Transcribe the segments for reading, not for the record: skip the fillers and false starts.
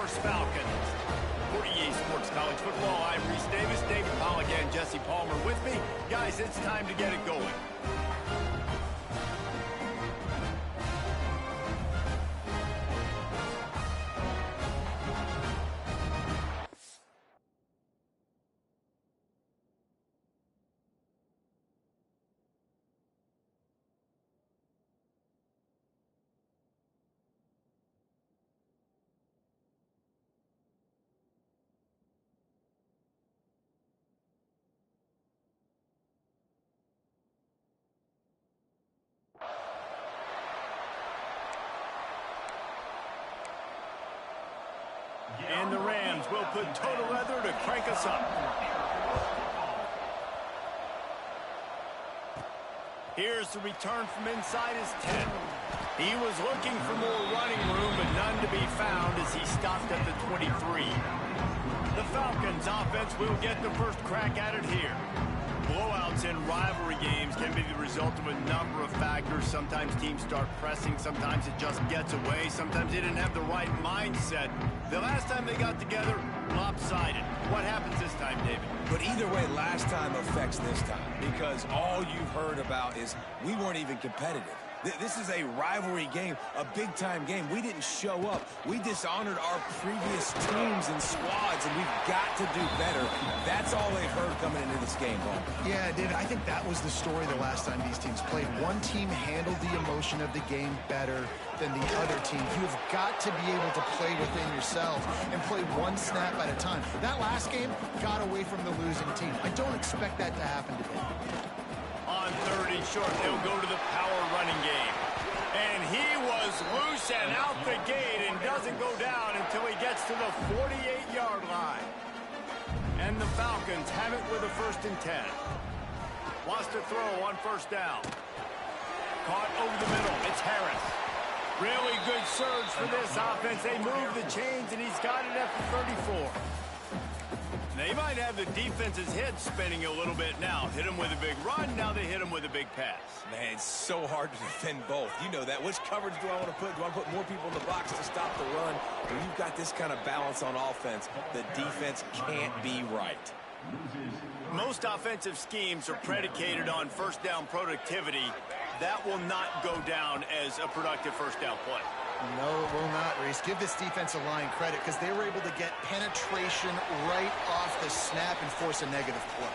Force Falcons. For EA Sports College Football, I'm Reese Davis, David Pollack, and Jesse Palmer with me. Guys, it's time to get it going. And the Rams will put total leather to crank us up. Here's the return from inside his 10. He was looking for more running room, but none to be found as he stopped at the 23. The Falcons offense will get the first crack at it here. Blowouts in rivalry games can be the result of a number of factors. Sometimes teams start pressing, sometimes it just gets away, sometimes they didn't have the right mindset. The last time they got together, lopsided. What happens this time, David? But either way, last time affects this time, because all you've heard about is we weren't even competitive. This is a rivalry game, a big-time game. We didn't show up. We dishonored our previous teams and squads, and we've got to do better. That's all they've heard coming into this game, Paul. Yeah, David, I think that was the story the last time these teams played. One team handled the emotion of the game better than the other team. You've got to be able to play within yourself and play one snap at a time. That last game got away from the losing team. I don't expect that to happen today. On 3rd and short, they'll go to the power running game. And he was loose and out the gate and doesn't go down until he gets to the 48-yard line. And the Falcons have it with a 1st and 10. Wants to throw on 1st down. Caught over the middle. It's Harris. Really good surge for this offense. They move the chains, and he's got it at the 34. They might have the defense's head spinning a little bit now. Hit him with a big run, now they hit him with a big pass. Man, it's so hard to defend both. You know that. Which coverage do I want to put? Do I want to put more people in the box to stop the run? When you've got this kind of balance on offense, the defense can't be right. Most offensive schemes are predicated on 1st down productivity. That will not go down as a productive 1st down play. No, it will not, Reese. Give this defensive line credit because they were able to get penetration right off the snap and force a negative play.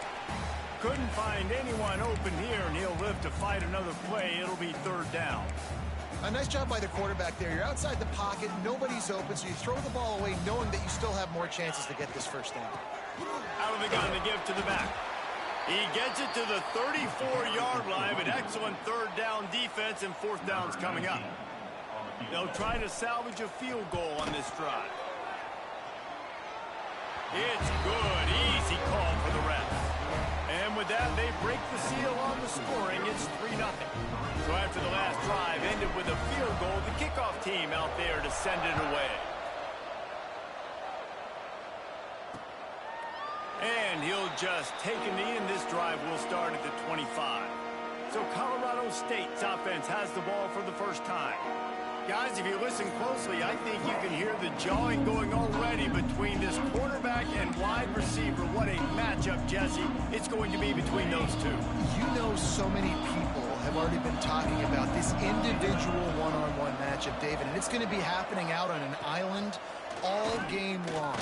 Couldn't find anyone open here, and he'll live to fight another play. It'll be 3rd down. A nice job by the quarterback there. You're outside the pocket, nobody's open, so you throw the ball away knowing that you still have more chances to get this 1st down. Out of the gun to give to the back. He gets it to the 34-yard line, but excellent 3rd down defense, and 4th down's coming up. They'll try to salvage a field goal on this drive. It's good. Easy call for the refs. And with that, they break the seal on the scoring. It's 3-0. So after the last drive ended with a field goal, the kickoff team out there to send it away. And he'll just take a knee, and this drive will start at the 25. So Colorado State's offense has the ball for the first time. Guys, if you listen closely, I think you can hear the jawing going already between this quarterback and wide receiver. What a matchup, Jesse, it's going to be between those two. You know, so many people have already been talking about this individual one-on-one matchup, David, and it's going to be happening out on an island all game long.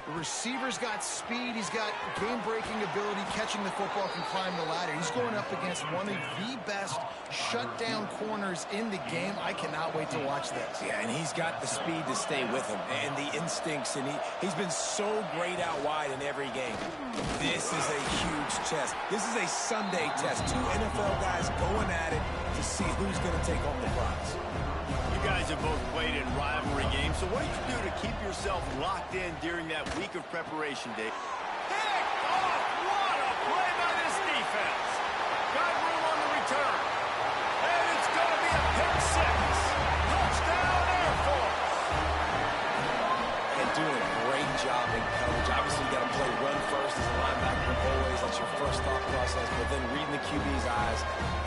The receiver's got speed, he's got game-breaking ability, catching the football, can climb the ladder. He's going up against one of the best shutdown corners in the game. I cannot wait to watch this. Yeah, and he's got the speed to stay with him and the instincts, and he's been so great out wide in every game. This is a huge test. This is a Sunday test. 2 NFL guys going at it to see who's going to take home the prize. You guys have both played in rivalry games, so what did you do to keep yourself locked in during that week of preparation, Dave? Picked off! What a play by this defense! Got room on the return. And it's going to be a pick 6. Touchdown Air Force! And doing a great job in coverage. Obviously, you got to play run first as a linebacker always. That's your first thought process. But then reading the QB's eyes,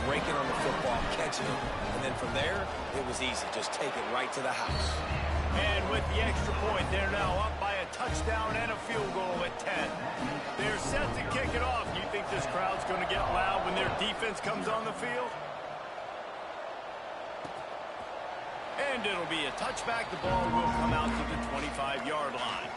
breaking on the football, catching it. And then from there, it was easy. Just take it right to the house. And with the extra point, they're now up by a touchdown and a field goal at 10. They're set to kick it off. Do you think this crowd's going to get loud when their defense comes on the field? And it'll be a touchback. The ball will come out to the 25-yard line.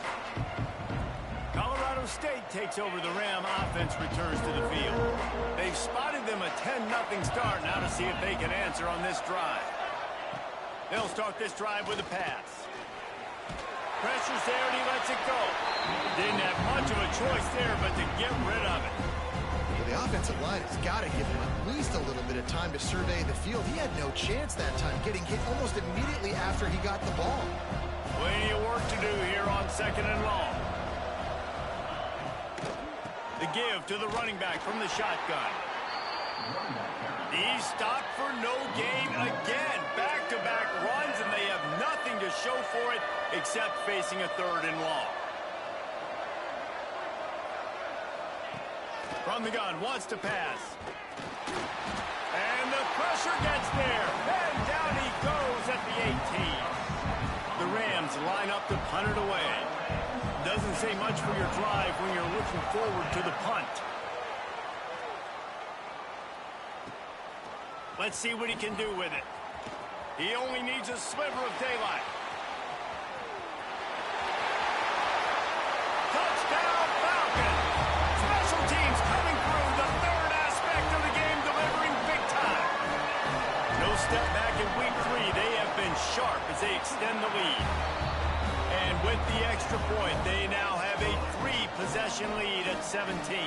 Colorado State takes over the Ram offense, returns to the field. They've spotted them a 10-0 start. Now to see if they can answer on this drive. They'll start this drive with a pass. Pressure's there and he lets it go. Didn't have much of a choice there but to get rid of it. Well, the offensive line has got to give him at least a little bit of time to survey the field. He had no chance that time, getting hit almost immediately after he got the ball. Plenty of work to do here on 2nd and long. The give to the running back from the shotgun. He's stopped for no gain again. Back-to-back runs, and they have nothing to show for it except facing a 3rd and long. From the gun, wants to pass. And the pressure gets there. And down he goes at the 18. The Rams line up to punt it away. Doesn't say much for your drive when you're looking forward to the punt. Let's see what he can do with it. He only needs a sliver of daylight. Touchdown, Falcons! Special teams coming through, the 3rd aspect of the game, delivering big time. No step back in week 3. They have been sharp as they extend the lead. And with the extra point, they now have a 3-possession lead at 17.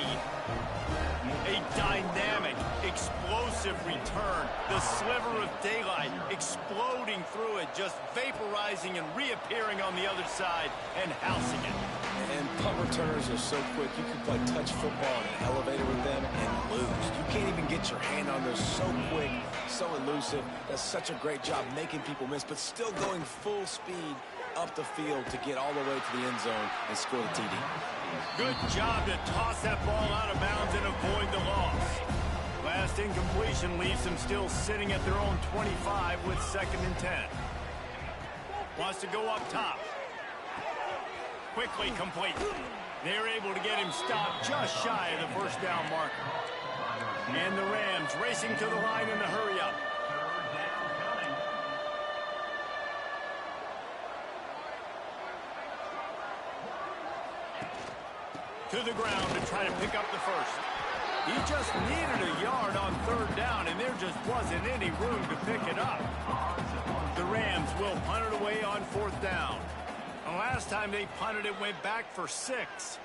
A dynamic, explosive return. The sliver of daylight exploding through it, just vaporizing and reappearing on the other side and housing it. And punt returners are so quick. You can play touch football in an elevator with them and lose. You can't even get your hand on those. So quick, so elusive. Does such a great job making people miss, but still going full speed up the field to get all the way to the end zone and score the TD. Good job to toss that ball out of bounds and avoid the loss. Last incompletion leaves them still sitting at their own 25 with 2nd and 10. Wants to go up top. Quickly complete. They're able to get him stopped just shy of the 1st down marker. And the Rams racing to the line in the hurry-up. To the ground to try to pick up the 1st. He just needed a yard on 3rd down, and there just wasn't any room to pick it up. The Rams will punt it away on 4th down. The last time they punted it went back for 6.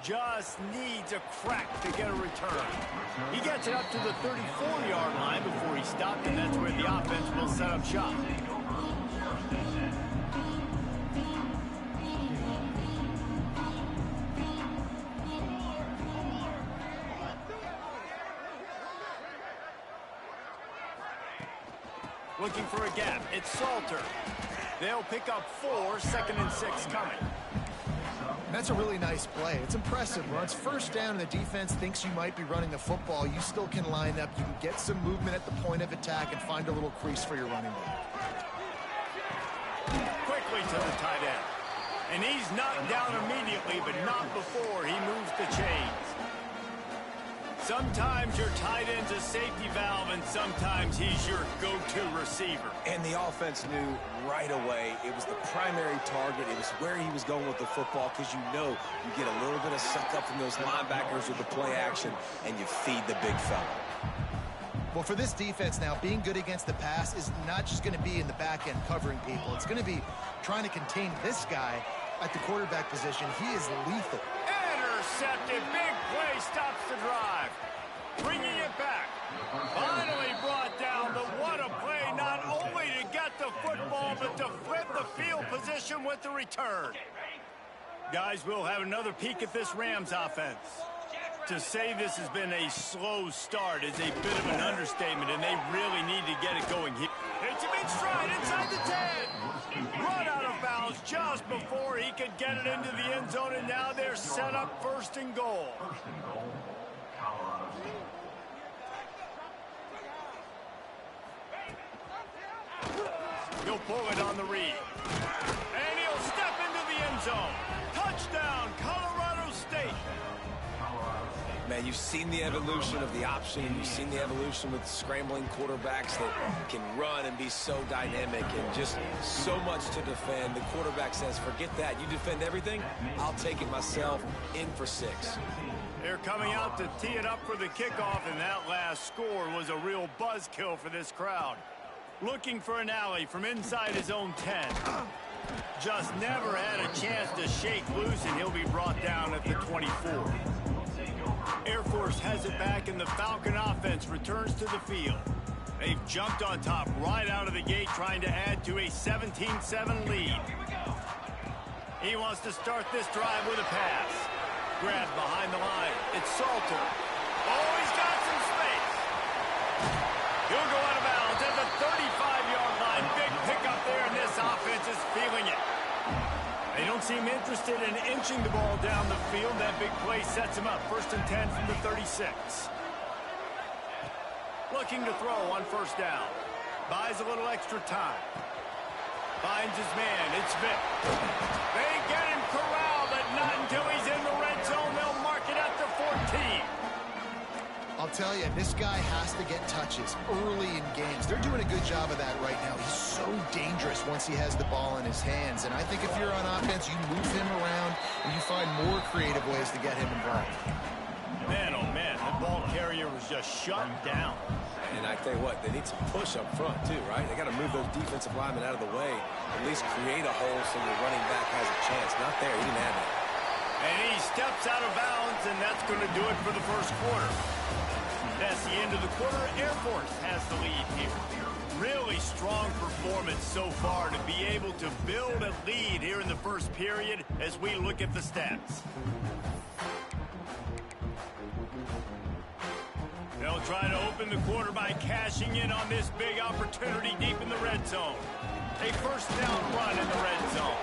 Just needs a crack to get a return. He gets it up to the 34-yard line before he stopped, and that's where the offense will set up shop. Looking for a gap. It's Salter. They'll pick up 4, 2nd and 6 coming. That's a really nice play. It's impressive. When it's 1st down and the defense thinks you might be running the football, you still can line up. You can get some movement at the point of attack and find a little crease for your running back. Quickly to the tight end. And he's knocked down immediately, but not before he moves the chains. Sometimes your tight end's a safety valve, and sometimes he's your go-to receiver. And the offense knew right away it was the primary target. It was where he was going with the football, because you know you get a little bit of suck up from those linebackers with the play action, and you feed the big fella. Well, for this defense now, being good against the pass is not just going to be in the back end covering people. It's going to be trying to contain this guy at the quarterback position. He is lethal. Intercepted. Big play stops the drive. Bringing it back. Finally brought down. But what a play, not only to get the football, but to flip the field position with the return. Guys, we'll have another peek at this Rams offense. To say this has been a slow start is a bit of an understatement, and they really need to get it going here. It's a big stride inside the 10. Run out of bounds just before he could get it into the end zone, and now they're set up 1st and goal. He'll pull it on the read. And he'll step into the end zone. Touchdown, Colorado State. Man, you've seen the evolution of the option, and you've seen the evolution with scrambling quarterbacks that can run and be so dynamic and just so much to defend. The quarterback says, forget that. You defend everything, I'll take it myself. In for 6. They're coming out to tee it up for the kickoff, and that last score was a real buzzkill for this crowd. Looking for an alley from inside his own 10. Just never had a chance to shake loose, and he'll be brought down at the 24. Air Force has it back, and the Falcon offense returns to the field. They've jumped on top right out of the gate, trying to add to a 17-7 lead. He wants to start this drive with a pass. Grabbed behind the line. It's Salter. Oh, he's got some space. He'll go out of bounds at the 35-yard line. Big pickup there, and this offense is feeling it. They don't seem interested in inching the ball down the field. That big play sets him up. 1st and 10 from the 36. Looking to throw on 1st down. Buys a little extra time. Finds his man. It's Vick. They get him corralled, but not until he's in the red zone. They'll mark it at the 14. I'll tell you, this guy has to get touches early in games. They're doing a good job of that right now. He's so dangerous once he has the ball in his hands. And I think if you're on offense, you move him around and you find more creative ways to get him involved. Man, oh man, the ball carrier was just shut down. And I tell you what, they need some push up front too, right? They got to move those defensive linemen out of the way, at least create a hole so the running back has a chance. Not there, he didn't have it. And he steps out of bounds, and that's going to do it for the 1st quarter. That's the end of the quarter. Air Force has the lead here. Really strong performance so far to be able to build a lead here in the 1st period as we look at the stats. They'll try to open the quarter by cashing in on this big opportunity deep in the red zone. A 1st down run in the red zone.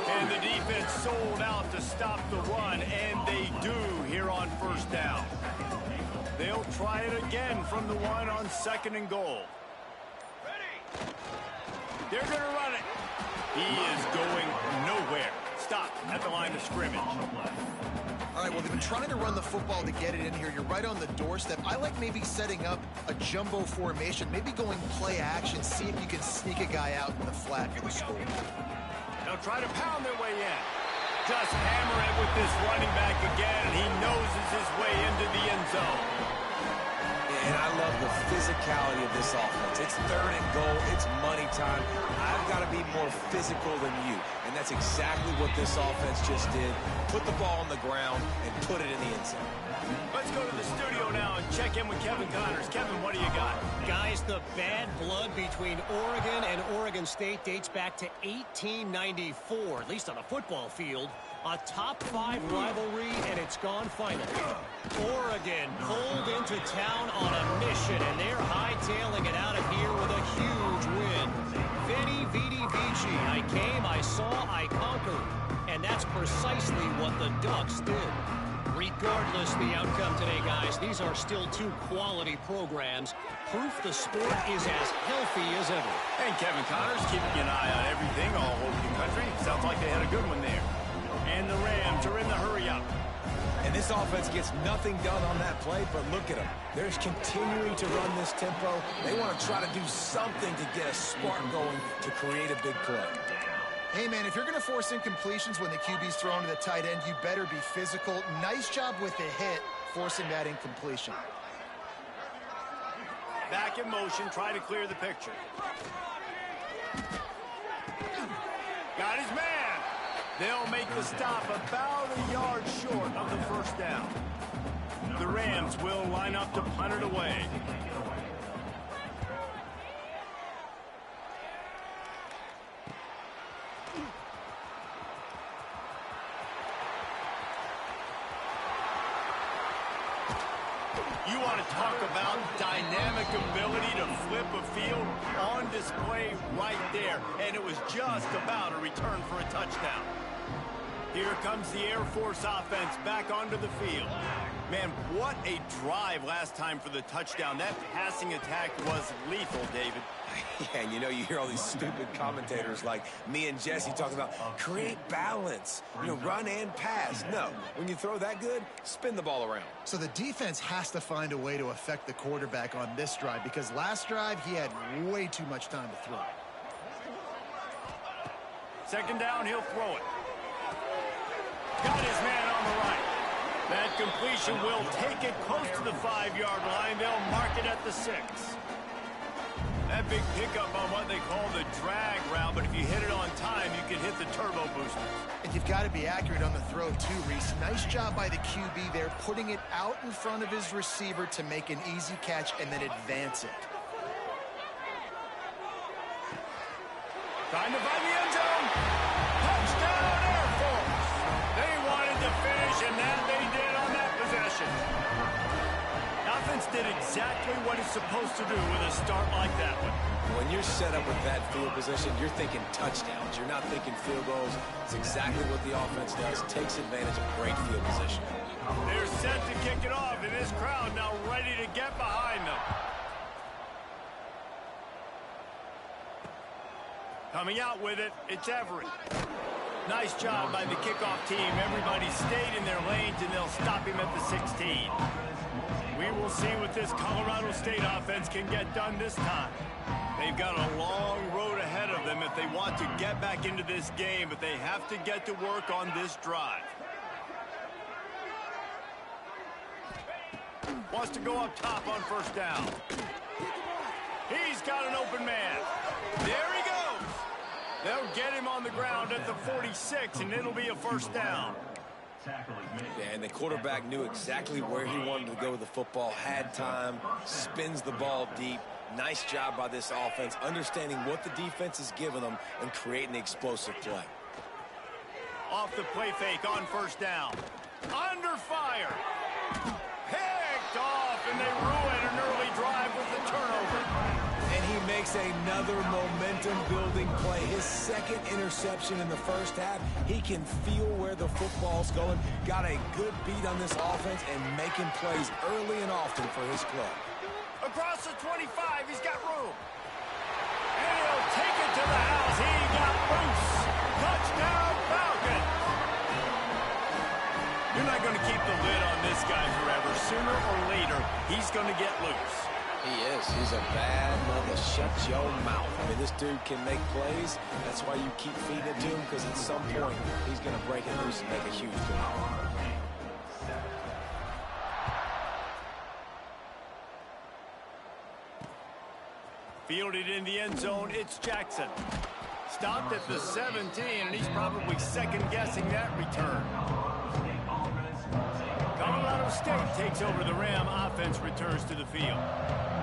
And the defense sold out to stop the run, and they do here on 1st down. They'll try it again from the 1 on 2nd and goal. They're going to run it. He is going nowhere. Stop at the line of scrimmage. All right, well, they've been trying to run the football to get it in here. You're right on the doorstep. I like maybe setting up a jumbo formation, maybe going play action, see if you can sneak a guy out in the flat for the score. They'll try to pound their way in. Just hammer it with this running back again, and he noses his way into the end zone. And I love the physicality of this offense. It's 3rd and goal. It's money time. I've got to be more physical than you. And that's exactly what this offense just did. Put the ball on the ground and put it in the end zone. Let's go to the studio now and check in with Kevin Connors. Kevin, what do you got? Guys, the bad blood between Oregon and Oregon State dates back to 1894, at least on a football field. A top 5 rivalry, and it's gone finally. Oregon pulled into town on a mission, and they're hightailing it out of here with a huge win. Veni, vidi, vici. I came, I saw, I conquered. And that's precisely what the Ducks did. Regardless the outcome today, guys, these are still 2 quality programs. Proof the sport is as healthy as ever. And Kevin Connors keeping an eye on everything all over the country. Sounds like they had a good one there. And the Rams are in the hurry-up. And this offense gets nothing done on that play, but look at them. They're continuing to run this tempo. They want to try to do something to get a spark going to create a big play. Hey, man, if you're going to force incompletions when the QB's thrown to the tight end, you better be physical. Nice job with the hit, forcing that incompletion. Back in motion, try to clear the picture. Got his man. They'll make the stop about a yard short of the 1st down. The Rams will line up to punt it away. You want to talk about dynamic ability to flip a field on display right there. And it was just about a return for a touchdown. Here comes the Air Force offense back onto the field. Man, what a drive last time for the touchdown. That passing attack was lethal, David. Yeah, and you know, you hear all these stupid commentators like me and Jesse talking about create balance, you know, run and pass. No, when you throw that good, spin the ball around. So the defense has to find a way to affect the quarterback on this drive, because last drive he had way too much time to throw. Second down, he'll throw it. Got his man on the right. That completion will take it close to the 5-yard line. They'll mark it at the 6. That big pickup on what they call the drag route, but if you hit it on time, you can hit the turbo boosters. And you've got to be accurate on the throw too, Reese. Nice job by the QB there, putting it out in front of his receiver to make an easy catch and then advance it. Time to find the end zone. Touchdown, Air Force. They wanted to finish, and that they did on that possession. Offense did exactly what it's supposed to do with a start like that one. When you're set up with that field position, you're thinking touchdowns. You're not thinking field goals. It's exactly what the offense does. Takes advantage of great field position. They're set to kick it off, and this crowd now ready to get behind them. Coming out with it, it's Everett. Nice job by the kickoff team. Everybody stayed in their lanes, and they'll stop him at the 16. We will see what this Colorado State offense can get done this time. They've got a long road ahead of them if they want to get back into this game, but they have to get to work on this drive. Wants to go up top on first down. He's got an open man. There he goes. They'll get him on the ground at the 46, and it'll be a first down. Yeah, and the quarterback knew exactly where he wanted to go with the football, had time, spins the ball deep. Nice job by this offense, understanding what the defense is giving them and creating the explosive play. Off the play fake on first down. Under fire. Picked off, and they ruin an early drive with the turnover. And he makes another momentum-building play. His second interception in the first half. He can feel where the football's going. Got a good beat on this offense and making plays early and often for his club. Across the 25, he's got room. And he'll take it to the house. He got loose. Touchdown, Falcons. You're not going to keep the lid on this guy forever. Sooner or later, he's going to get loose. He is. He's a bad mother. Shut your mouth. I mean, this dude can make plays. That's why you keep feeding it to him, because at some point, he's going to break it loose and make a huge play. Fielded in the end zone, it's Jackson. Stopped at the 17, and he's probably second-guessing that return. Colorado State takes over the Ram. Offense returns to the field.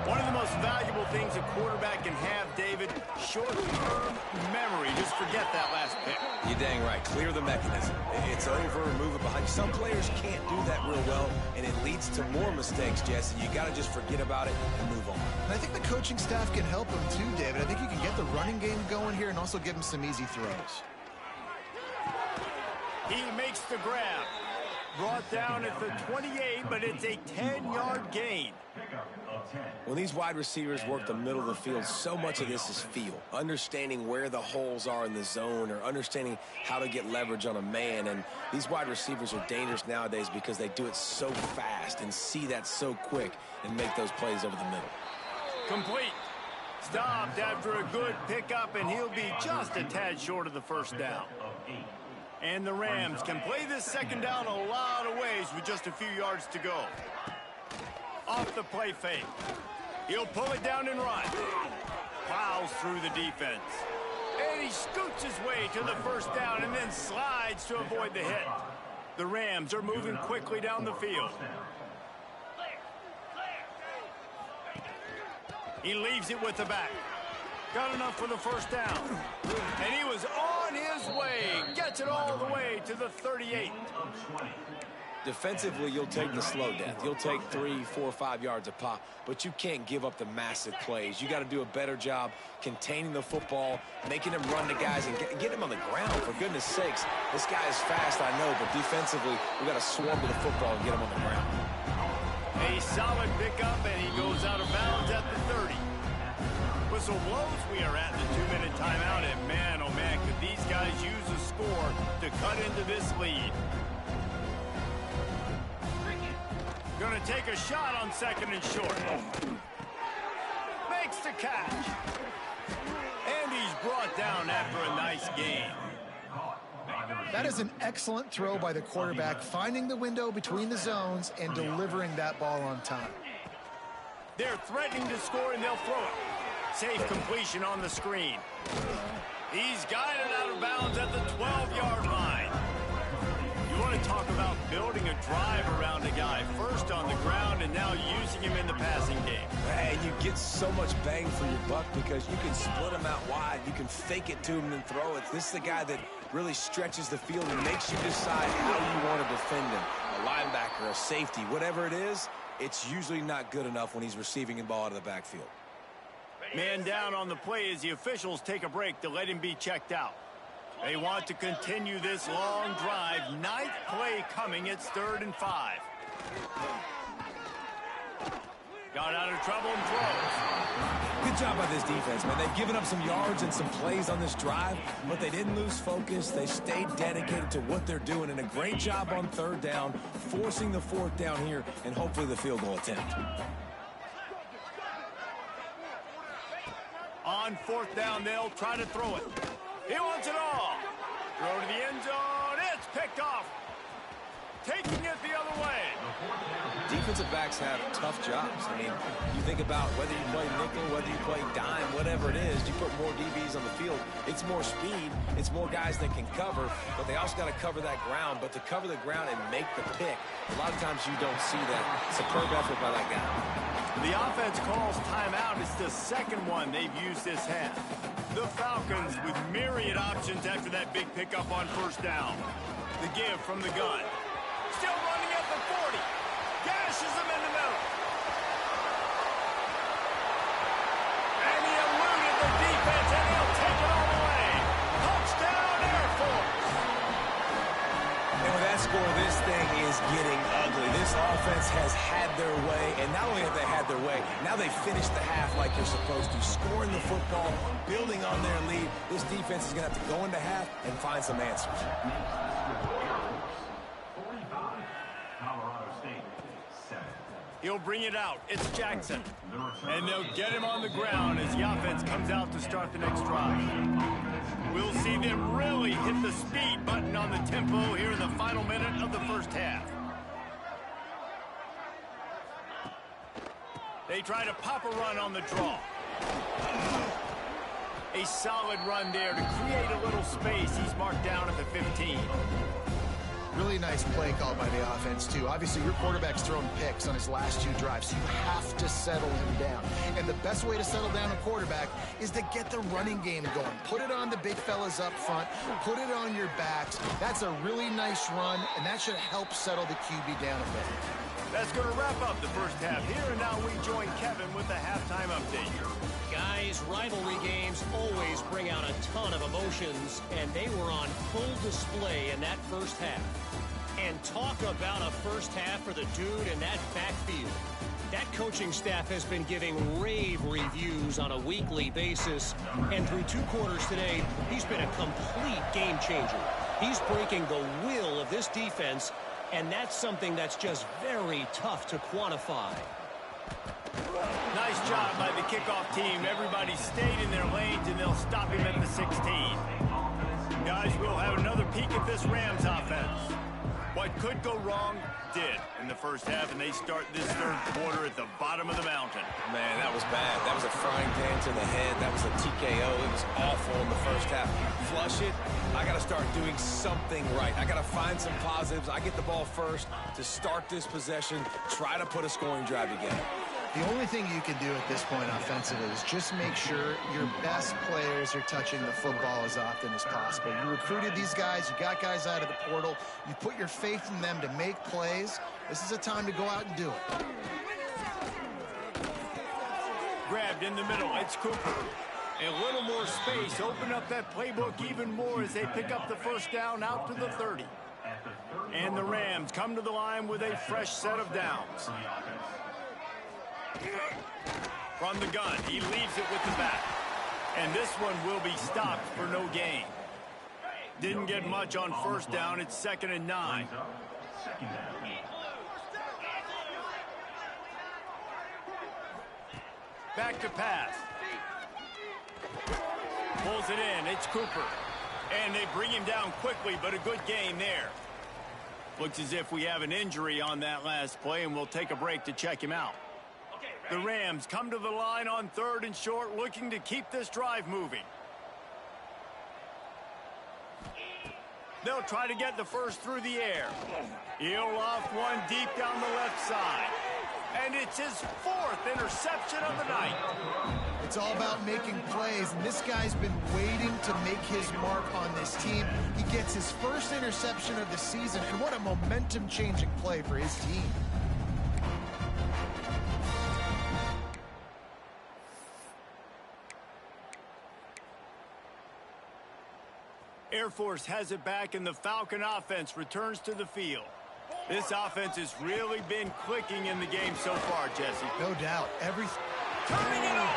One of the most valuable things a quarterback can have, David, short-term memory. Just forget that last pick. You're dang right. Clear the mechanism. It's over, move it behind. Some players can't do that real well, and it leads to more mistakes, Jesse. You got to just forget about it and move on. And I think the coaching staff can help him too, David. I think you can get the running game going here and also give him some easy throws. He makes the grab. Brought down at the 28, but it's a 10-yard gain. When these wide receivers work the middle of the field, so much of this is feel. Understanding where the holes are in the zone or understanding how to get leverage on a man. And these wide receivers are dangerous nowadays because they do it so fast and see that so quick and make those plays over the middle. Complete. Stopped after a good pickup, and he'll be just a tad short of the first down. And the Rams can play this second down a lot of ways with just a few yards to go. Off the play fake. He'll pull it down and run. Plows through the defense. And he scoots his way to the first down and then slides to avoid the hit. The Rams are moving quickly down the field. He leaves it with the back. Got enough for the first down. And he was on his way. Gets it all the way to the 38. Defensively, you'll take the slow death. You'll take 3, 4, 5 yards a pop, but you can't give up the massive plays. You got to do a better job containing the football, making him run to guys, and get him on the ground, for goodness sakes. This guy is fast, I know, but defensively, we got to swarm to the football and get him on the ground. A solid pickup, and he goes out of bounds at the 30. Whistle blows, we are at the 2-minute timeout, and man, oh man, could these guys use a score to cut into this lead. Gonna take a shot on 2nd and short. Makes the catch. And he's brought down after a nice gain. That is an excellent throw by the quarterback, finding the window between the zones and delivering that ball on time. They're threatening to score, and they'll throw it. Safe completion on the screen. He's guided out of bounds at the 12-yard line. You want to talk about building a drive around a guy. First on the ground and now using him in the passing game. And you get so much bang for your buck because you can split him out wide. You can fake it to him and throw it. This is the guy that really stretches the field and makes you decide how you want to defend him. A linebacker, a safety, whatever it is, it's usually not good enough when he's receiving the ball out of the backfield. Man down on the play as the officials take a break to let him be checked out. They want to continue this long drive. 9th play coming. It's 3rd and 5. Got out of trouble and throws. Good job by this defense, man. They've given up some yards and some plays on this drive, but they didn't lose focus. They stayed dedicated to what they're doing, and a great job on 3rd down, forcing the 4th down here, and hopefully the field goal attempt. On 4th down, they'll try to throw it. He wants it all. Throw to the end zone. It's picked off. Taking it the other way. Defensive backs have tough jobs. I mean, you think about whether you play nickel, whether you play dime, whatever it is, you put more DBs on the field. It's more speed. It's more guys that can cover, but they also got to cover that ground. But to cover the ground and make the pick, a lot of times you don't see that. Superb effort by that guy. The offense calls timeout. It's the 2nd one they've used this half. The Falcons with myriad options after that big pickup on 1st down. The give from the gun. Still running at the 40. Gashes him in the middle. And he eluded the defense, and he'll take it all the way. Touchdown, Air Force. And with that score, this thing is getting ugly. This offense has had their way, and not only have they had their way, now they finished the half like they're supposed to, scoring the football, building on their lead. This defense is going to have to go into half and find some answers. He'll bring it out. It's Jackson. And they'll get him on the ground as the offense comes out to start the next drive. We'll see them really hit the speed button on the tempo here in the final minute of the 1st half. They try to pop a run on the draw. A solid run there to create a little space. He's marked down at the 15. Really nice play call by the offense, too. Obviously, your quarterback's thrown picks on his last 2 drives, so you have to settle him down. And the best way to settle down a quarterback is to get the running game going. Put it on the big fellas up front. Put it on your backs. That's a really nice run, and that should help settle the QB down a bit. That's going to wrap up the 1st half here, and now we join Kevin with the halftime update. Guys, rivalry games always bring out a ton of emotions, and they were on full display in that 1st half. And talk about a 1st half for the dude in that backfield. That coaching staff has been giving rave reviews on a weekly basis, and through 2 quarters today, he's been a complete game changer. He's breaking the will of this defense, and that's something that's just very tough to quantify. Nice job by the kickoff team. Everybody stayed in their lanes, and they'll stop him at the 16. Guys, we'll have another peek at this Rams offense. What could go wrong did in the 1st half, and they start this 3rd quarter at the bottom of the mountain. Man, that was bad. That was a frying pan to the head. That was a TKO. It was awful in the 1st half. Flush it. I got to start doing something right. I got to find some positives. I get the ball first to start this possession, try to put a scoring drive together. The only thing you can do at this point offensively is just make sure your best players are touching the football as often as possible. You recruited these guys. You got guys out of the portal. You put your faith in them to make plays. This is a time to go out and do it. Grabbed in the middle. It's Cooper. A little more space. Open up that playbook even more as they pick up the 1st down out to the 30. And the Rams come to the line with a fresh set of downs. From the gun, he leaves it with the back. And this one will be stopped for no gain. Didn't get much on first down. It's 2nd and 9. Back to pass. Pulls it in. It's Cooper. And they bring him down quickly, but a good gain there. Looks as if we have an injury on that last play, and we'll take a break to check him out. The Rams come to the line on 3rd and short, looking to keep this drive moving. They'll try to get the first through the air. He'll loft one deep down the left side. And it's his 4th interception of the night. It's all about making plays, and this guy's been waiting to make his mark on this team. He gets his first interception of the season, and what a momentum-changing play for his team. Air Force has it back, and the Falcon offense returns to the field. This offense has really been clicking in the game so far, Jesse. No doubt. Turning it on!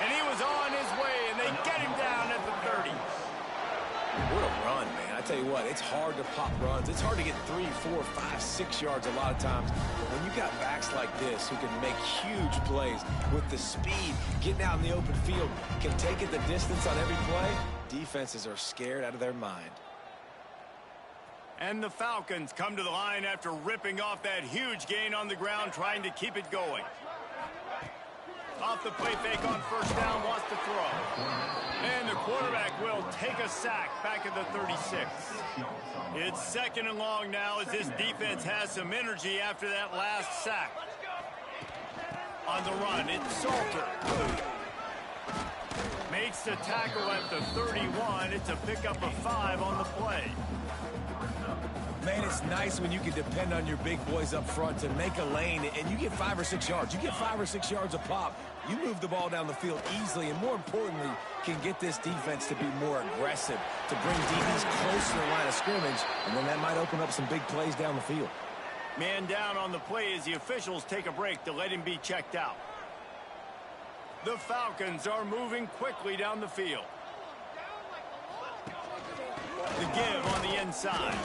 And he was on his way, and they get him down at the 30. What a run, man. I tell you what, it's hard to pop runs. It's hard to get 3, 4, 5, 6 yards a lot of times. But when you got backs like this who can make huge plays with the speed, getting out in the open field, can take it the distance on every play, defenses are scared out of their mind. And the Falcons come to the line after ripping off that huge gain on the ground, trying to keep it going. Off the play fake on first down, wants to throw. And the quarterback will take a sack back at the 36. It's 2nd and long now as this defense has some energy after that last sack. On the run, it's Salter. Makes the tackle at the 31. It's a pickup of 5 on the play. Man, it's nice when you can depend on your big boys up front to make a lane, and you get 5 or 6 yards. You get 5 or 6 yards a pop. You move the ball down the field easily, and more importantly, can get this defense to be more aggressive, to bring DBs closer to the line of scrimmage, and then that might open up some big plays down the field. Man down on the play as the officials take a break to let him be checked out. The Falcons are moving quickly down the field. The give on the inside.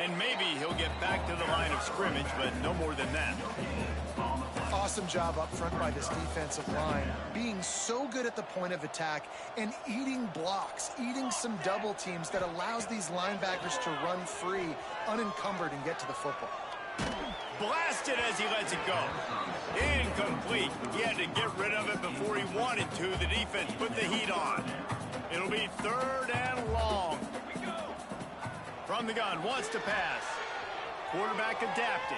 And maybe he'll get back to the line of scrimmage, but no more than that. Awesome job up front by this defensive line, being so good at the point of attack and eating blocks, eating some double teams that allows these linebackers to run free, unencumbered, and get to the football. Blasted as he lets it go. Incomplete. He had to get rid of it before he wanted to. The defense put the heat on. It'll be 3rd and long. From the gun, wants to pass. Quarterback adapted.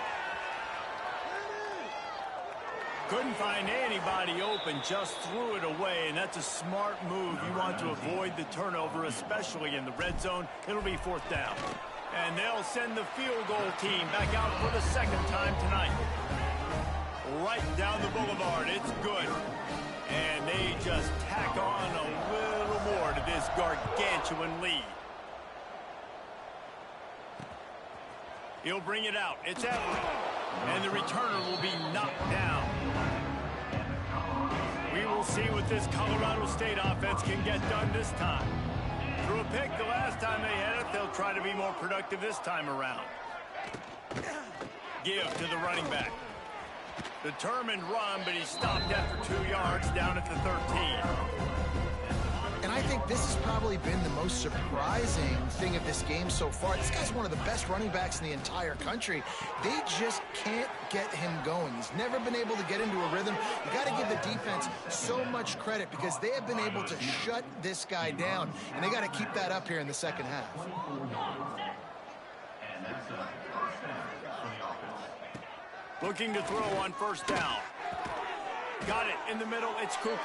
Couldn't find anybody open, just threw it away, and that's a smart move. You want to avoid the turnover, especially in the red zone. It'll be 4th down. And they'll send the field goal team back out for the 2nd time tonight. Right down the boulevard, it's good. And they just tack on a little more to this gargantuan lead. He'll bring it out. It's Everett. And the returner will be knocked down. We will see what this Colorado State offense can get done this time. Threw a pick the last time they had it. They'll try to be more productive this time around. Give to the running back. Determined run, but he stopped after 2 yards down at the 13. And I think this has probably been the most surprising thing of this game so far. This guy's one of the best running backs in the entire country. They just can't get him going. He's never been able to get into a rhythm. You got to give the defense so much credit because they have been able to shut this guy down. And they got to keep that up here in the second half. Looking to throw on first down. Got it in the middle. It's Cooper.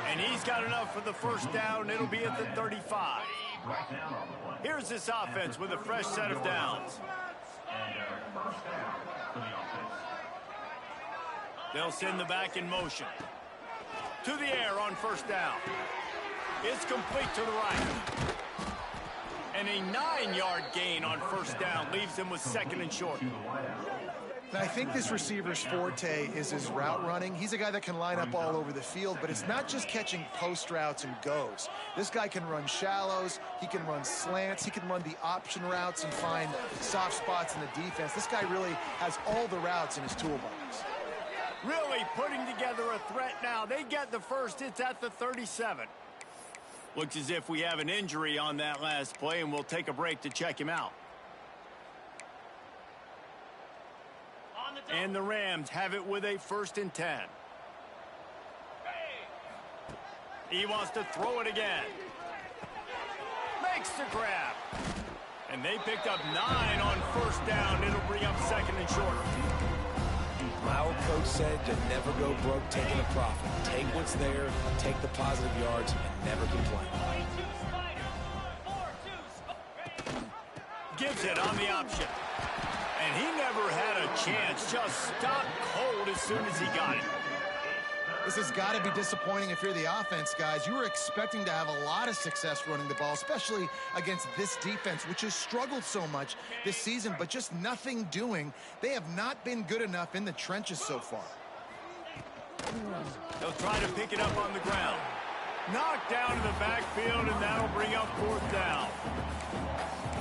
And he's got enough for the first down. It'll be at the 35. Here's this offense with a fresh set of downs. They'll send the back in motion. To the air on first down. It's complete to the right. And a 9-yard gain on first down. Leaves him with 2nd and short. Now, I think this receiver's forte is his route running. He's a guy that can line up all over the field, but it's not just catching post routes and goes. This guy can run shallows, he can run slants, he can run the option routes and find soft spots in the defense. This guy really has all the routes in his toolbox. Really putting together a threat now. They get the first. It's at the 37. Looks as if we have an injury on that last play, and we'll take a break to check him out. And the Rams have it with a 1st and 10. He wants to throw it again. Makes the grab. And they picked up 9 on first down. It'll bring up 2nd and short. My old coach said to never go broke taking a profit. Take what's there, take the positive yards, and never complain. Gives it on the option. And he never had a chance. Just stopped cold as soon as he got it. This has got to be disappointing if you're the offense, guys. You were expecting to have a lot of success running the ball, especially against this defense, which has struggled so much this season, but just nothing doing. They have not been good enough in the trenches so far. They'll try to pick it up on the ground. Knocked down in the backfield, and that'll bring up 4th down.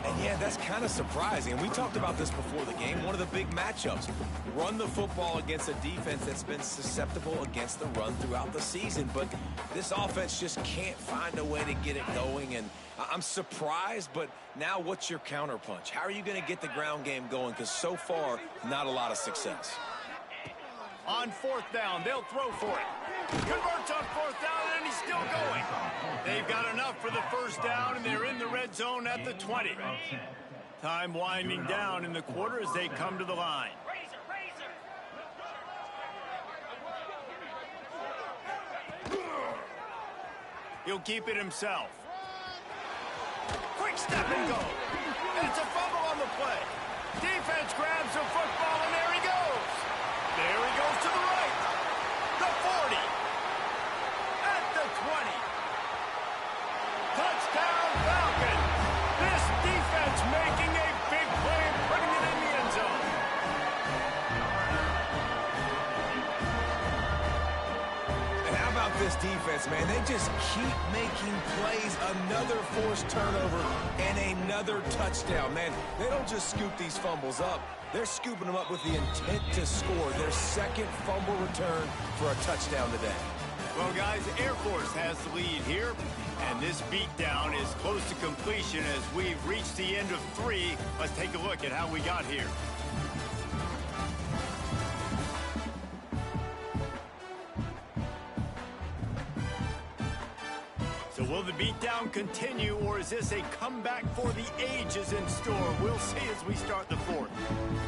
And yeah, that's kind of surprising. And we talked about this before the game. One of the big matchups. Run the football against a defense that's been susceptible against the run throughout the season. But this offense just can't find a way to get it going. And I'm surprised, but now what's your counterpunch? How are you going to get the ground game going? Because so far, not a lot of success. On 4th down, they'll throw for it. Converts on 4th down, and he's still going. They've got enough for the 1st down, and they're in the red zone at the 20. Time winding down in the quarter as they come to the line. He'll keep it himself. Quick step and go. And it's a fumble on the play. Defense grabs the football, and there he goes. There he goes to the right. The 40. At the 20. Touchdown Falcon. This defense making a big play and putting it in the end zone. And how about this defense, man? They just keep making plays. Another forced turnover and another touchdown. Man, they don't just scoop these fumbles up. They're scooping them up with the intent to score. Their 2nd fumble return for a touchdown today. Well, guys, Air Force has the lead here, and this beatdown is close to completion as we've reached the end of 3. Let's take a look at how we got here. So will the beatdown continue, or is this a comeback for the ages in store? We'll see as we start the 4th.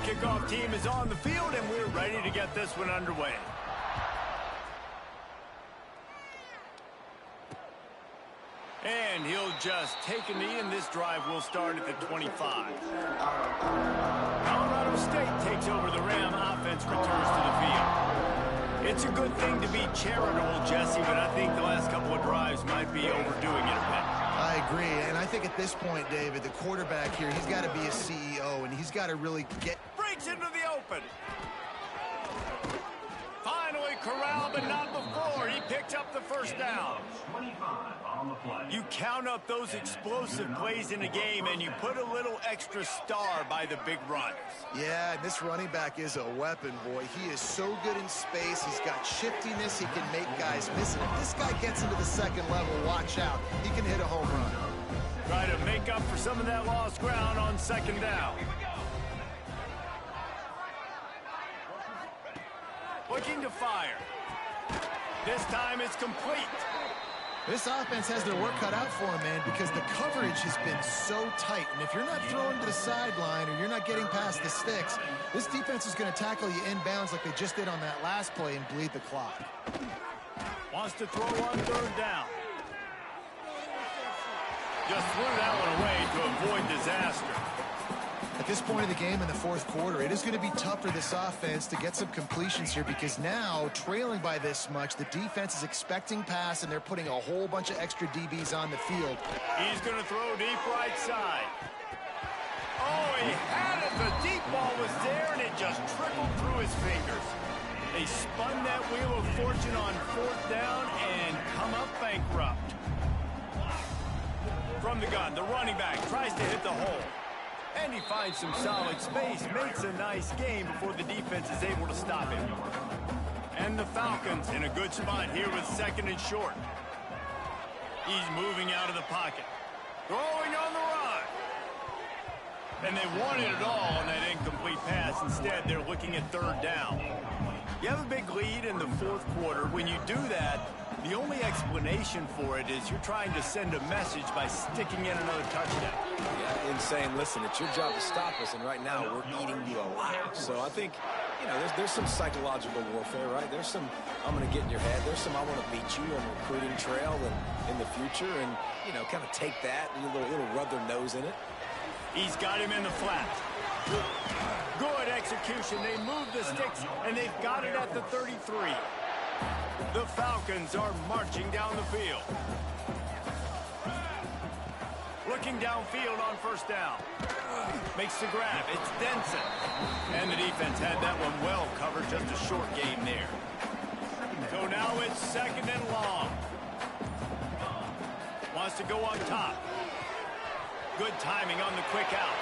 Kickoff team is on the field, and we're ready to get this one underway. And he'll just take a knee, and this drive will start at the 25. Colorado State takes over the Ram. Offense returns to the field. It's a good thing to be charitable, Jesse, but I think the last couple of drives might be overdoing it a bit. I agree, and I think at this point, David, the quarterback here, he's got to be a CEO, and he's got to really get... Breaks into the open. Finally corralled, but not before. He picked up the 1st down. You count up those explosive plays in a game, and you put a little extra star by the big runs. Yeah, and this running back is a weapon, boy. He is so good in space. He's got shiftiness. He can make guys miss it. If this guy gets into the 2nd level, watch out. He can hit a home run. Try to make up for some of that lost ground on 2nd down. Looking to fire. This time it's complete. This offense has their work cut out for them, man, because the coverage has been so tight. And if you're not throwing to the sideline or you're not getting past the sticks, this defense is going to tackle you inbounds like they just did on that last play and bleed the clock. Wants to throw on 3rd down. Just threw that one away to avoid disaster. At this point of the game in the fourth quarter, it is going to be tough for this offense to get some completions here because now, trailing by this much, the defense is expecting pass, and they're putting a whole bunch of extra DBs on the field. He's going to throw deep right side. Oh, he had it. The deep ball was there, and it just trickled through his fingers. They spun that wheel of fortune on fourth down and come up bankrupt. From the gun, the running back tries to hit the hole. And he finds some solid space, makes a nice game before the defense is able to stop him. And the Falcons in a good spot here with second and short. He's moving out of the pocket. Throwing on the run. And they wanted it all on that incomplete pass. Instead, they're looking at third down. You have a big lead in the fourth quarter. When you do that, the only explanation for it is you're trying to send a message by sticking in another touchdown. Yeah, and saying, listen, it's your job to stop us, and right now we're eating you alive. So I think, you know, there's some psychological warfare, right? There's some, I'm going to get in your head. There's some, I want to beat you on the recruiting trail and in the future, and, you know, kind of take that and a little rub their nose in it. He's got him in the flat. Good execution. They move the sticks, and they've got it at the 33. The Falcons are marching down the field. Looking downfield on first down. Makes the grab. It's Denson. And the defense had that one well covered. Just a short game there. So now it's second and long. Wants to go on top. Good timing on the quick out.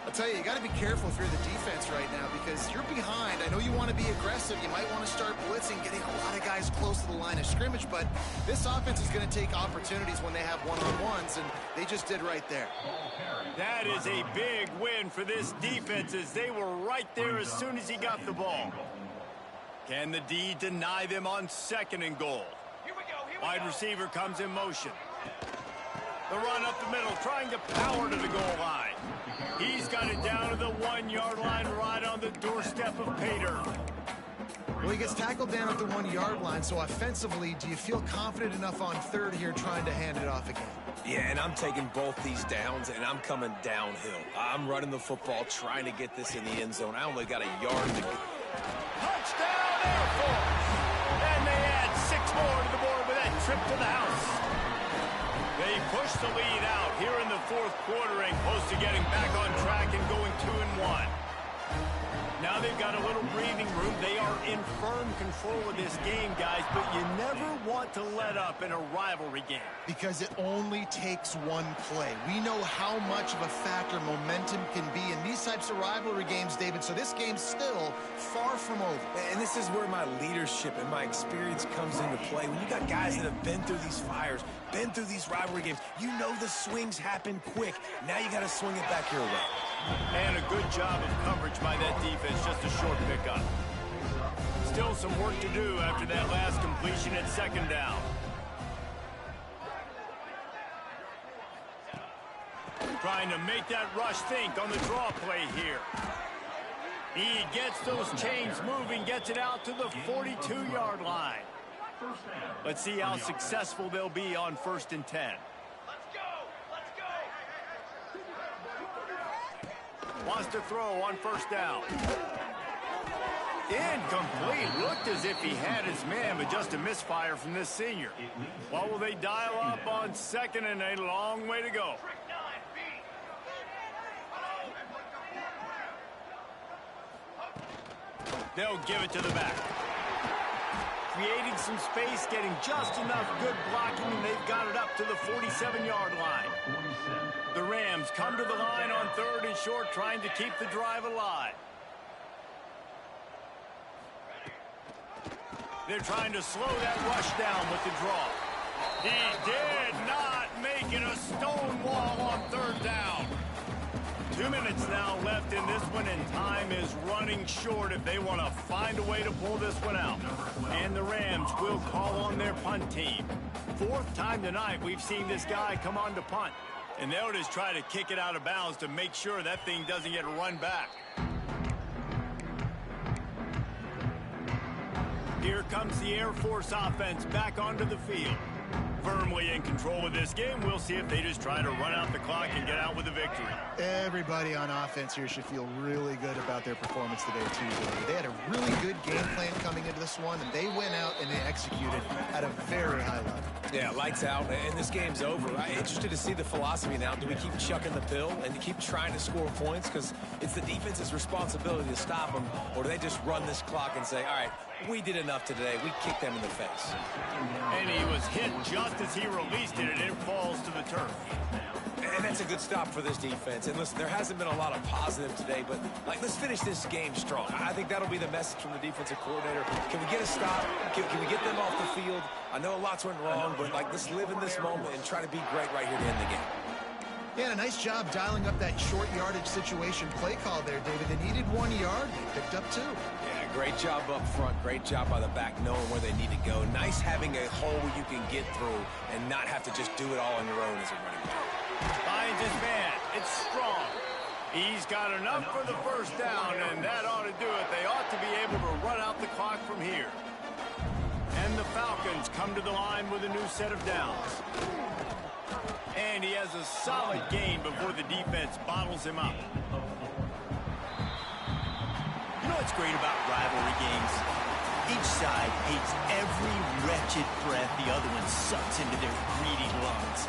I'll tell you, you got to be careful if you're the defense right now because you're behind. I know you want to be aggressive. You might want to start blitzing, getting a lot of guys close to the line of scrimmage, but this offense is going to take opportunities when they have one-on-ones, and they just did right there. That is a big win for this defense as they were right there as soon as he got the ball. Can the D deny them on second and goal? Wide receiver comes in motion. The run up the middle, trying to power to the goal line. He's got it down to the 1 yard line, right on the doorstep of Pater. Well, he gets tackled down at the 1 yard line, so offensively, do you feel confident enough on third here trying to hand it off again? Yeah, and I'm taking both these downs, and I'm coming downhill. I'm running the football, trying to get this in the end zone. I only got a yard to go. Touchdown, Air Force! And they add 6 more to the board with that trip to the house. They push the lead out here in the fourth quarter and close to getting back on track and going 2-1. Now they've got a little breathing room. They are in firm control of this game, guys, but you never want to let up in a rivalry game. Because it only takes one play. We know how much of a factor momentum can be in these types of rivalry games, David, so this game's still far from over. And this is where my leadership and my experience comes into play. When you got guys that have been through these fires, been through these rivalry games, you know the swings happen quick. Now you got to swing it back your way. And a good job of coverage by that defense, just a short pickup. Still some work to do after that last completion at second down. Trying to make that rush think on the draw play here. He gets those chains moving, gets it out to the 42-yard line. Let's see how successful they'll be on 1st and 10. Wants to throw on first down. Incomplete. Looked as if he had his man, but just a misfire from this senior. What will they dial up on second and a long way to go? They'll give it to the back. Creating some space, getting just enough good blocking, and they've got it up to the 47-yard line. The Rams come to the line on 3rd and short, trying to keep the drive alive. They're trying to slow that rush down with the draw. He did not make it a stone wall on 3rd down. 2 minutes now left in this one, and time is running short if they want to find a way to pull this one out. And the Rams will call on their punt team. 4th time tonight we've seen this guy come on to punt. And they'll just try to kick it out of bounds to make sure that thing doesn't get run back. Here comes the Air Force offense back onto the field. Firmly in control of this game. We'll see if they just try to run out the clock and get out with a victory. Everybody on offense here should feel really good about their performance today, too. They had a really good game plan coming into this one, and they went out and they executed at a very high level. Yeah, lights out, and this game's over. I'm interested to see the philosophy now. Do we keep chucking the pill and keep trying to score points? Because it's the defense's responsibility to stop them, or do they just run this clock and say, all right, we did enough today. We kicked them in the face. And he was hit just as he released it, and it falls to the turf. And that's a good stop for this defense. And listen, there hasn't been a lot of positive today, but let's finish this game strong. I think that'll be the message from the defensive coordinator. Can we get a stop? Can we get them off the field? I know lots went wrong, but let's live in this moment and try to be great right here to end the game. Yeah, a nice job dialing up that short yardage situation play call there, David. They needed 1 yard. They picked up 2. Yeah, great job up front. Great job by the back knowing where they need to go. Nice having a hole you can get through and not have to just do it all on your own as a running back. Finds his man. It's strong. He's got enough for the first down, and that ought to do it. They ought to be able to run out the clock from here. And the Falcons come to the line with a new set of downs. And he has a solid gain before the defense bottles him up. You know what's great about rivalry games? Each side hates every wretched breath the other one sucks into their greedy lungs.